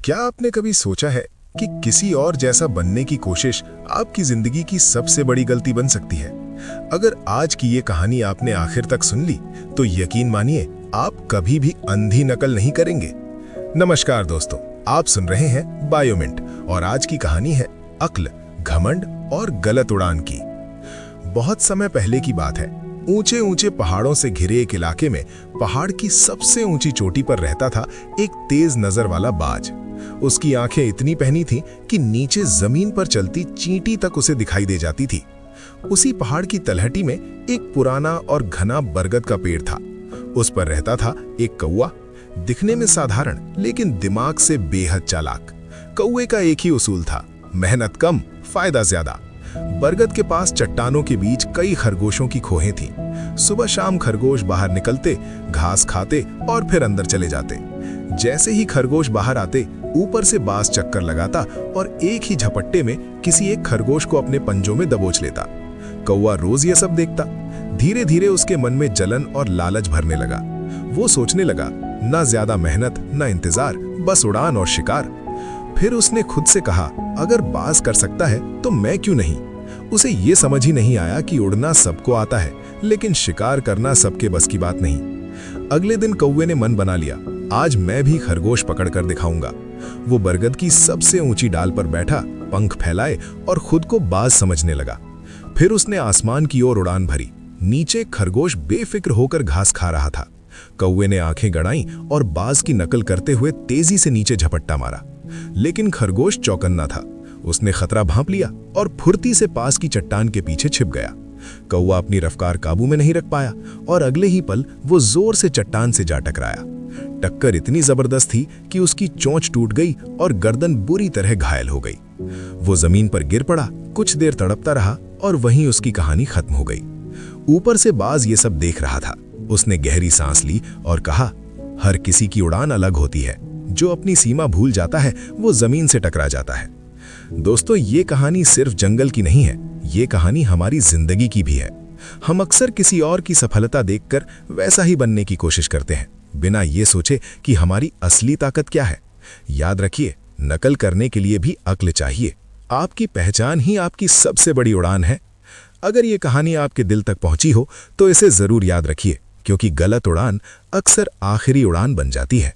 क्या आपने कभी सोचा है कि किसी और जैसा बनने की कोशिश आपकी जिंदगी की सबसे बड़ी गलती बन सकती है? अगर आज की ये कहानी आपने आखिर तक सुन ली, तो यकीन मानिए आप कभी भी अंधी नकल नहीं करेंगे। नमस्कार दोस्तों, आप सुन रहे हैं बायोमिंट और आज की कहानी है अक्ल, घमंड और गलत उड़ान की। बहुत समय पहले की बात है। ऊंचे ऊंचे पहाड़ों से घिरे एक इलाके में पहाड़ की सबसे ऊंची चोटी पर रहता था एक तेज नजर वाला बाज। उसकी आंखें इतनी पहनी थीं कि नीचे जमीन पर चलती चींटी तक उसे दिखाई दे जाती थी। उसी पहाड़ की तलहटी में एक पुराना और घना बरगद का पेड़ था। उस पर रहता था एक कौवा, दिखने में साधारण लेकिन दिमाग से बेहद चालाक। कौवे का एक ही उसूल था, मेहनत कम, फायदा ज्यादा। बरगद के पास चट्टानों के बीच कई खरगोशों की खोहें थीं। सुबह शाम खरगोश बाहर निकलते, घास खाते और फिर अंदर चले जाते। जैसे ही खरगोश बाहर आते, ऊपर से बाज चक्कर लगाता और एक ही झपट्टे में किसी एक खरगोश को अपने पंजों में दबोच लेता। कौवा रोज ये सब देखता। धीरे धीरे उसके मन में जलन और लालच भरने लगा। वो सोचने लगा, ना ज्यादा मेहनत, ना इंतजार, बस उड़ान और शिकार। फिर उसने खुद से कहा, अगर बाज कर सकता है तो मैं क्यों नहीं। उसे ये समझ ही नहीं आया कि उड़ना सबको आता है, लेकिन शिकार करना सबके बस की बात नहीं। अगले दिन कौवे ने मन बना लिया, आज मैं भी खरगोश पकड़ कर दिखाऊंगा। वो बरगद की सबसे ऊंची डाल पर बैठा, पंख फैलाए और खुद को बाज समझने लगा। फिर उसने आसमान की ओर उड़ान भरी। नीचे खरगोश बेफिक्र होकर घास खा रहा था। कौवे ने आंखें गड़ाई और बाज की नकल करते हुए तेजी से नीचे झपट्टा मारा, लेकिन खरगोश चौकन्ना था। उसने खतरा भांप लिया और फुर्ती से पास की चट्टान के पीछे छिप गया। कौवा अपनी रफ्तार काबू में नहीं रख पाया और अगले ही पल वो जोर से चट्टान से जा टकराया। टक्कर इतनी जबरदस्त थी कि उसकी चोंच टूट गई और गर्दन बुरी तरह घायल हो गई। वो जमीन पर गिर पड़ा, कुछ देर तड़पता रहा और वहीं उसकी कहानी खत्म हो गई। ऊपर से बाज ये सब देख रहा था। उसने गहरी सांस ली और कहा, हर किसी की उड़ान अलग होती है। जो अपनी सीमा भूल जाता है वो जमीन से टकरा जाता है। दोस्तों, ये कहानी सिर्फ जंगल की नहीं है, ये कहानी हमारी जिंदगी की भी है। हम अक्सर किसी और की सफलता देखकर वैसा ही बनने की कोशिश करते हैं, बिना ये सोचे कि हमारी असली ताकत क्या है। याद रखिए, नकल करने के लिए भी अक्ल चाहिए। आपकी पहचान ही आपकी सबसे बड़ी उड़ान है। अगर ये कहानी आपके दिल तक पहुंची हो तो इसे जरूर याद रखिए, क्योंकि गलत उड़ान अक्सर आखिरी उड़ान बन जाती है।